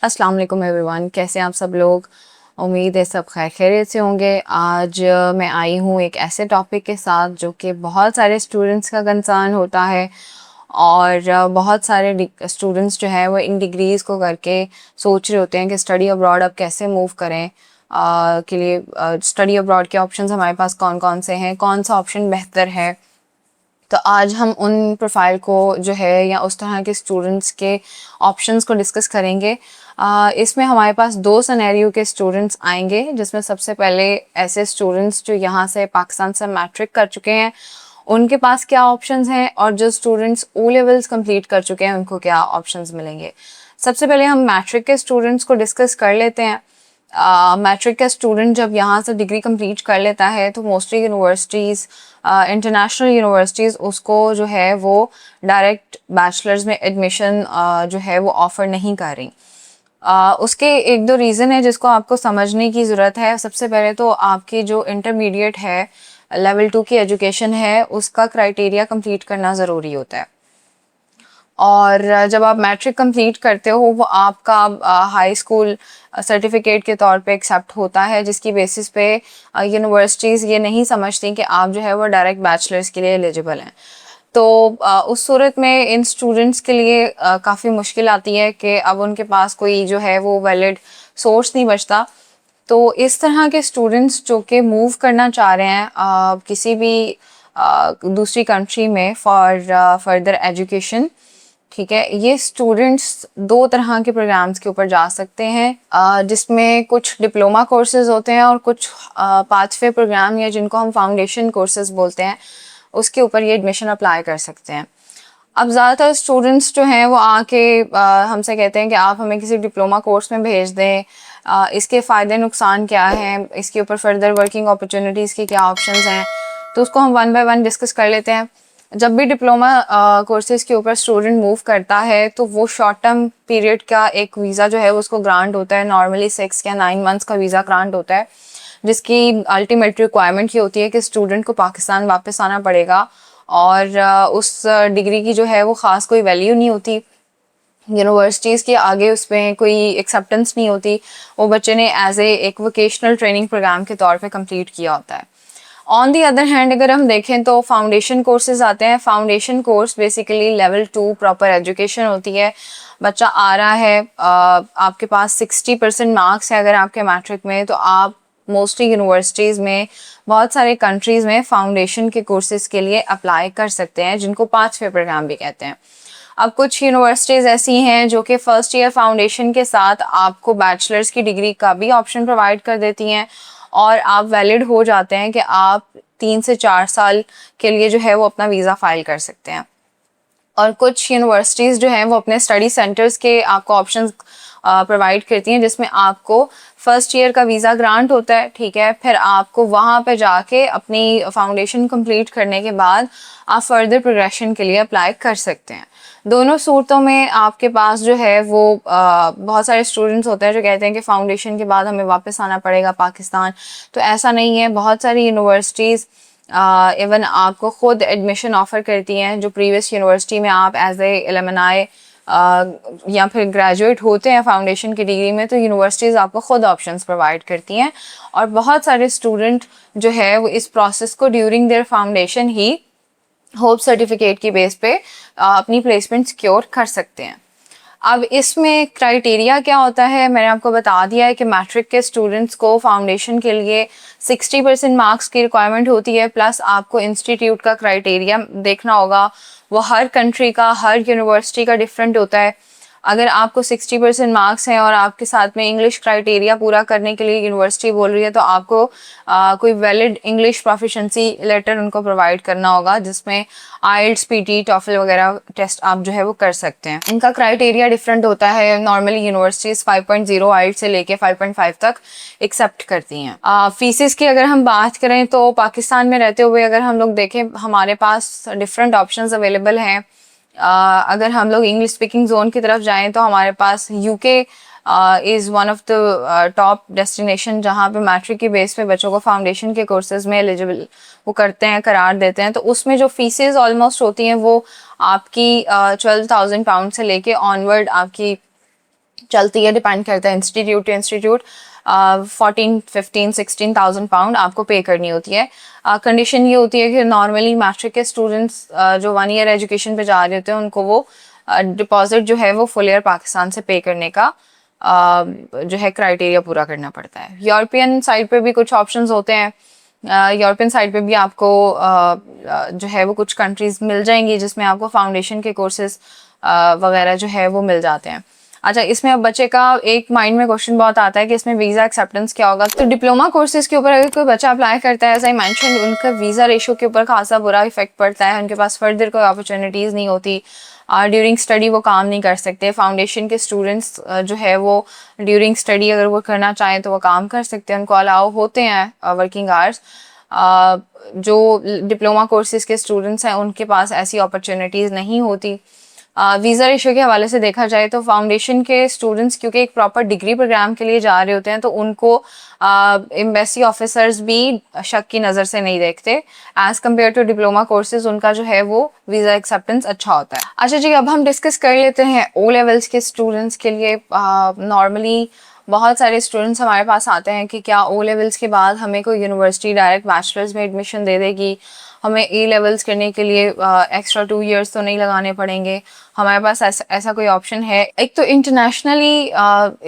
अस्सलाम वालेकुम एवरीवन, कैसे हैं आप सब लोग। उम्मीद है सब खैर खैरियत से होंगे। आज मैं आई हूँ एक ऐसे टॉपिक के साथ जो कि बहुत सारे स्टूडेंट्स का कंसर्न होता है और बहुत सारे स्टूडेंट्स जो है वो इन डिग्रीज़ को करके सोच रहे होते हैं कि स्टडी अब्रॉड अब कैसे मूव करें के लिए। स्टडी अब्रॉड के ऑप्शंस हमारे पास कौन कौन से हैं, कौन सा ऑप्शन बेहतर है। तो आज हम उन प्रोफाइल को जो है या उस तरह के स्टूडेंट्स के ऑप्शंस को डिस्कस करेंगे। इसमें हमारे पास दो सिनेरियो के स्टूडेंट्स आएंगे, जिसमें सबसे पहले ऐसे स्टूडेंट्स जो यहाँ से पाकिस्तान से मैट्रिक कर चुके हैं उनके पास क्या ऑप्शंस हैं, और जो स्टूडेंट्स ओ लेवल्स कंप्लीट कर चुके हैं उनको क्या ऑप्शंस मिलेंगे। सबसे पहले हम मैट्रिक के स्टूडेंट्स को डिस्कस कर लेते हैं। मैट्रिक का स्टूडेंट जब यहाँ से डिग्री कंप्लीट कर लेता है तो मोस्टली यूनिवर्सिटीज़, इंटरनेशनल यूनिवर्सिटीज़ उसको जो है वो डायरेक्ट बैचलर्स में एडमिशन जो है वो ऑफ़र नहीं कर रही। उसके एक दो रीज़न है जिसको आपको समझने की ज़रूरत है। सबसे पहले तो आपकी जो इंटरमीडिएट है, लेवल 2 की एजुकेशन है, उसका क्राइटेरिया कंप्लीट करना ज़रूरी होता है। और जब आप मैट्रिक कंप्लीट करते हो वो आपका हाई स्कूल सर्टिफिकेट के तौर पे एक्सेप्ट होता है, जिसकी बेसिस पे यूनिवर्सिटीज़ ये नहीं समझती कि आप जो है वो डायरेक्ट बैचलर्स के लिए एलिजिबल हैं। तो उस सूरत में इन स्टूडेंट्स के लिए काफ़ी मुश्किल आती है कि अब उनके पास कोई जो है वो वैलिड सोर्स नहीं बचता। तो इस तरह के स्टूडेंट्स जो कि मूव करना चाह रहे हैं किसी भी दूसरी कंट्री में फॉर फर्दर एजुकेशन, ठीक है, ये स्टूडेंट्स दो तरह के प्रोग्राम्स के ऊपर जा सकते हैं, जिसमें कुछ डिप्लोमा कोर्सेज होते हैं और कुछ पाथवे प्रोग्राम या जिनको हम फाउंडेशन कोर्सेज बोलते हैं उसके ऊपर ये एडमिशन अप्लाई कर सकते हैं। अब ज़्यादातर स्टूडेंट्स जो हैं वो आके हमसे कहते हैं कि आप हमें किसी डिप्लोमा कोर्स में भेज दें, इसके फ़ायदे नुकसान क्या हैं, इसके ऊपर फर्दर वर्किंग अपॉर्चुनिटीज़ की क्या ऑप्शंस हैं। तो उसको हम वन बाय वन डिस्कस कर लेते हैं। जब भी डिप्लोमा कोर्सेज़ के ऊपर स्टूडेंट मूव करता है तो वो शॉर्ट टर्म पीरियड का एक वीज़ा जो है उसको ग्रांट होता है। नॉर्मली 6 या 9 मंथ्स का वीज़ा ग्रांट होता है, जिसकी अल्टीमेट रिक्वायरमेंट ये होती है कि स्टूडेंट को पाकिस्तान वापस आना पड़ेगा और उस डिग्री की जो है वो ख़ास कोई वैल्यू नहीं होती। यूनिवर्सिटीज़ के आगे उसमें कोई एक्सेप्टेंस नहीं होती। वो बच्चे ने एज ए एक वोकेशनल ट्रेनिंग प्रोग्राम के तौर पे कंप्लीट किया होता है। ऑन दी अदर हैंड अगर हम देखें तो फाउंडेशन कोर्सेज आते हैं। Foundation course basically level 2 proper education होती है। बच्चा आ रहा है, आपके पास 60% मार्क्स है अगर आपके मैट्रिक में, तो आप मोस्टली यूनिवर्सिटीज़ में, बहुत सारे कंट्रीज़ में फाउंडेशन के कोर्सेज के लिए अप्लाई कर सकते हैं, जिनको पाथवे प्रोग्राम भी कहते हैं। अब कुछ यूनिवर्सिटीज़ ऐसी हैं जो कि फ़र्स्ट ईयर फाउंडेशन के साथ आपको बैचलर्स की डिग्री का भी ऑप्शन प्रोवाइड कर देती हैं और आप वैलिड हो जाते हैं कि आप 3 से 4 साल के लिए जो है वो अपना वीज़ा फाइल कर सकते हैं। और कुछ यूनिवर्सिटीज़ जो हैं वो अपने स्टडी सेंटर्स के आपको ऑप्शंस प्रोवाइड करती हैं, जिसमें आपको फर्स्ट ईयर का वीज़ा ग्रांट होता है, ठीक है। फिर आपको वहाँ पे जाके अपनी फाउंडेशन कंप्लीट करने के बाद आप फर्दर प्रोग्रेशन के लिए अप्लाई कर सकते हैं। दोनों सूरतों में आपके पास जो है वो बहुत सारे स्टूडेंट्स होते हैं जो कहते हैं कि फाउंडेशन के बाद हमें वापस आना पड़ेगा पाकिस्तान। तो ऐसा नहीं है। बहुत सारी यूनिवर्सिटीज़ इवन आपको ख़ुद एडमिशन ऑफ़र करती हैं। जो प्रीवियस यूनिवर्सिटी में आप एज ए एलमनाई या फिर ग्रेजुएट होते हैं फाउंडेशन की डिग्री में, तो यूनिवर्सिटीज़ आपको ख़ुद ऑप्शंस प्रोवाइड करती हैं। और बहुत सारे स्टूडेंट जो है वो इस प्रोसेस को during their foundation he hope certificate की बेस पे अपनी प्लेसमेंट सिक्योर कर सकते हैं। अब इसमें क्राइटेरिया क्या होता है, मैंने आपको बता दिया है कि मैट्रिक के स्टूडेंट्स को फाउंडेशन के लिए 60% मार्क्स की रिक्वायरमेंट होती है, प्लस आपको इंस्टीट्यूट का क्राइटेरिया देखना होगा। वो हर कंट्री का, हर यूनिवर्सिटी का डिफरेंट होता है। अगर आपको 60% मार्क्स हैं और आपके साथ में इंग्लिश क्राइटेरिया पूरा करने के लिए यूनिवर्सिटी बोल रही है, तो आपको कोई वैलिड इंग्लिश प्रोफिशेंसी लेटर उनको प्रोवाइड करना होगा, जिसमें आइल्स, पीटी, टॉफल वगैरह टेस्ट आप जो है वो कर सकते हैं। इनका क्राइटेरिया डिफरेंट होता है। नॉर्मली यूनिवर्सिटीज़ 5.0 आइल्स से लेके 5.5 तक एक्सेप्ट करती हैं। फीसिस की अगर हम बात करें तो पाकिस्तान में रहते हुए अगर हम लोग देखें, हमारे पास डिफरेंट ऑप्शंस अवेलेबल हैं। अगर हम लोग इंग्लिश स्पीकिंग जोन की तरफ जाएं तो हमारे पास UK is one of the top destination, जहाँ पे मैट्रिक की बेस पे बच्चों को फाउंडेशन के कोर्सेज में एलिजिबल वो करते हैं, करार देते हैं। तो उसमें जो फीसेस ऑलमोस्ट होती हैं वो आपकी 12,000 पाउंड से लेके ऑनवर्ड आपकी चलती है, डिपेंड करता है इंस्टीट्यूट टू इंस्टीट्यूट। 14, 15, 16,000 पाउंड आपको पे करनी होती है। कंडीशन ये होती है कि नॉर्मली मैट्रिक के स्टूडेंट्स जो 1 ईयर एजुकेशन पे जा रहे होते हैं उनको वो डिपॉजिट जो है वो फुल ईयर पाकिस्तान से पे करने का जो है क्राइटेरिया पूरा करना पड़ता है। यूरोपियन साइड पे भी कुछ ऑप्शंस होते हैं। यूरोपियन साइड पे भी आपको जो है वो कुछ कंट्रीज मिल जाएंगी जिसमें आपको फाउंडेशन के कोर्सेज वगैरह जो है वो मिल जाते हैं। अच्छा, इसमें अब बच्चे का एक माइंड में क्वेश्चन बहुत आता है कि इसमें वीज़ा एक्सेप्टेंस क्या होगा। तो डिप्लोमा कोर्सेज के ऊपर अगर कोई बच्चा अप्लाई करता है, एज आई मेंशन, उनका वीज़ा रेशो के ऊपर खासा बुरा इफेक्ट पड़ता है। उनके पास फर्दर कोई अपॉर्चुनिटीज़ नहीं होती। ड्यूरिंग स्टडी वो काम नहीं कर सकते। फाउंडेशन के स्टूडेंट्स जो है वो ड्यूरिंग स्टडी अगर वो करना चाहें तो वो काम कर सकते हैं, उनको अलाउ होते हैं वर्किंग आवर्स। जो डिप्लोमा कोर्सेज के स्टूडेंट्स हैं उनके पास ऐसी अपॉर्चुनिटीज़ नहीं होती। वीज़ा रेशो के हवाले से देखा जाए तो फाउंडेशन के स्टूडेंट्स क्योंकि एक प्रॉपर डिग्री प्रोग्राम के लिए जा रहे होते हैं तो उनको एम्बेसी ऑफिसर्स भी शक की नज़र से नहीं देखते। As compare to diploma courses उनका जो है वो वीज़ा एक्सेप्टेंस अच्छा होता है। अच्छा जी, अब हम डिस्कस कर लेते हैं ओ लेवल्स के स्टूडेंट्स के लिए। नॉर्मली बहुत सारे स्टूडेंट्स हमारे पास आते हैं कि क्या ओ लेवल्स के बाद हमें कोई यूनिवर्सिटी डायरेक्ट बैचलर्स में एडमिशन दे देगी, हमें ए लेवल्स करने के लिए एक्स्ट्रा 2 इयर्स तो नहीं लगाने पड़ेंगे, हमारे पास ऐसा कोई ऑप्शन है। एक तो इंटरनेशनली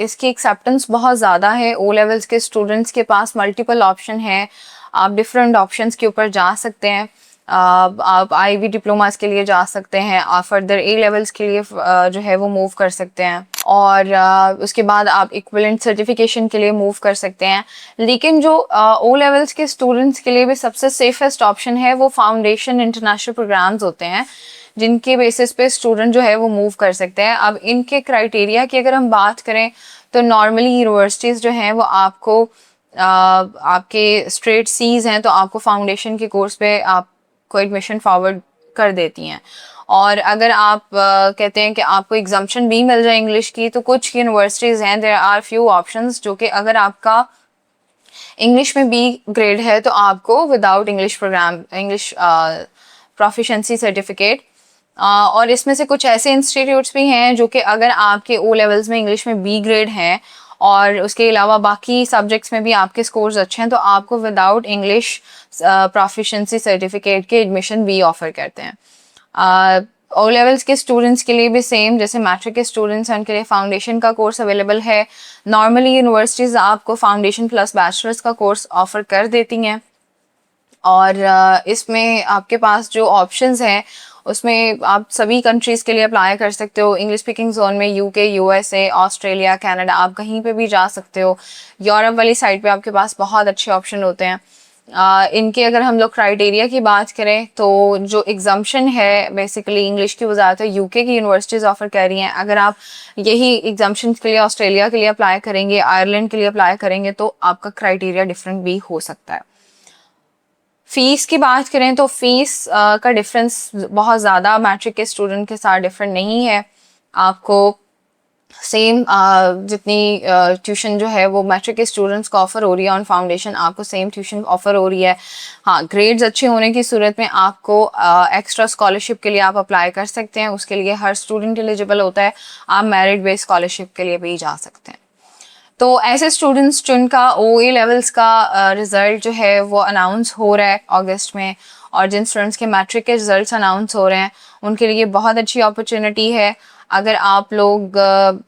इसकी एक्सेप्टेंस बहुत ज़्यादा है। ओ लेवल्स के स्टूडेंट्स के पास मल्टीपल ऑप्शन है, आप डिफरेंट ऑप्शंस के ऊपर जा सकते हैं। आप आईवी डिप्लोमास के लिए जा सकते हैं, आप फर्दर ए लेवल्स के लिए जो है वो मूव कर सकते हैं, और उसके बाद आप इक्विवेलेंट सर्टिफिकेशन के लिए मूव कर सकते हैं। लेकिन जो ओ लेवल्स के स्टूडेंट्स के लिए भी सबसे सेफेस्ट ऑप्शन है वो फाउंडेशन इंटरनेशनल प्रोग्राम्स होते हैं जिनके बेसिस पे स्टूडेंट जो है वो मूव कर सकते हैं। अब इनके क्राइटेरिया की अगर हम बात करें तो नॉर्मली यूनिवर्सिटीज़ जो हैं वो आपको आपके स्ट्रेट सीज हैं तो आपको फाउंडेशन के कोर्स पे आपको एडमिशन फॉरवर्ड कर देती हैं। और अगर आप कहते हैं कि आपको एग्जाम्पशन भी मिल जाए इंग्लिश की, तो कुछ यूनिवर्सिटीज़ हैं, देयर आर फ्यू ऑप्शंस, जो कि अगर आपका इंग्लिश में बी ग्रेड है तो आपको without English program, English proficiency certificate, और इसमें से कुछ ऐसे इंस्टीट्यूट्स भी हैं जो कि अगर आपके ओ लेवल्स में इंग्लिश में बी ग्रेड हैं और उसके अलावा बाकी सब्जेक्ट्स में भी आपके स्कोर्स अच्छे हैं तो आपको विदाउट इंग्लिश प्रोफिशेंसी सर्टिफिकेट के एडमिशन भी ऑफर करते हैं। ओ लेवल्स के स्टूडेंट्स के लिए भी सेम जैसे मैट्रिक के स्टूडेंट्स हैं उनके लिए फाउंडेशन का कोर्स अवेलेबल है। नॉर्मली यूनिवर्सिटीज़ आपको फाउंडेशन प्लस बैचलर्स का कोर्स ऑफर कर देती हैं, और इसमें आपके पास जो ऑप्शंस हैं उसमें आप सभी कंट्रीज़ के लिए अप्लाई कर सकते हो। इंग्लिश स्पीकिंग जोन में यूके, यूएसए, ऑस्ट्रेलिया, कनाडा, आप कहीं पे भी जा सकते हो। यूरोप वाली साइड पे आपके पास बहुत अच्छे ऑप्शन होते हैं। इनके अगर हम लोग क्राइटेरिया की बात करें तो जो एग्जाम्पशन है बेसिकली इंग्लिश की वो ज़्यादातर यूके की यूनिवर्सिटीज़ ऑफर कर रही हैं। अगर आप यही एग्जाम्पशन के लिए ऑस्ट्रेलिया के लिए अप्लाई करेंगे, आयरलैंड के लिए अप्लाई करेंगे तो आपका क्राइटेरिया डिफरेंट भी हो सकता है। फ़ीस की बात करें तो फ़ीस का डिफरेंस बहुत ज़्यादा मैट्रिक के स्टूडेंट के साथ डिफरेंट नहीं है। आपको सेम जितनी ट्यूशन जो है वो मैट्रिक के स्टूडेंट्स को ऑफ़र हो रही है ऑन फाउंडेशन, आपको सेम ट्यूशन ऑफ़र हो रही है। हाँ, ग्रेड्स अच्छे होने की सूरत में आपको एक्स्ट्रा स्कॉलरशिप के लिए आप अप्लाई कर सकते हैं। उसके लिए हर स्टूडेंट एलिजिबल होता है, आप मेरिट बेस्ड स्कॉलरशिप के लिए भी जा सकते हैं। तो ऐसे स्टूडेंट्स जिनका OA लेवल्स का रिज़ल्ट जो है वो अनाउंस हो रहा है अगस्त में, और जिन स्टूडेंट्स के मैट्रिक के रिजल्ट्स अनाउंस हो रहे हैं उनके लिए बहुत अच्छी अपॉर्चुनिटी है। अगर आप लोग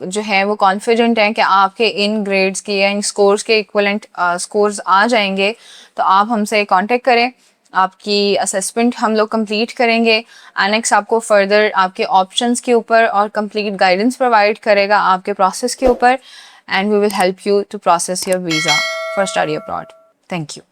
जो हैं वो कॉन्फिडेंट हैं कि आपके इन ग्रेड्स के या इन स्कोर्स के इक्वलेंट स्कोर्स आ जाएंगे तो आप हमसे कांटेक्ट करें, आपकी असेसमेंट हम लोग कंप्लीट करेंगे। एनेक्स आपको फर्दर आपके ऑप्शंस के ऊपर और कंप्लीट गाइडेंस प्रोवाइड करेगा आपके प्रोसेस के ऊपर, and we will help you to process your visa for study abroad. Thank you.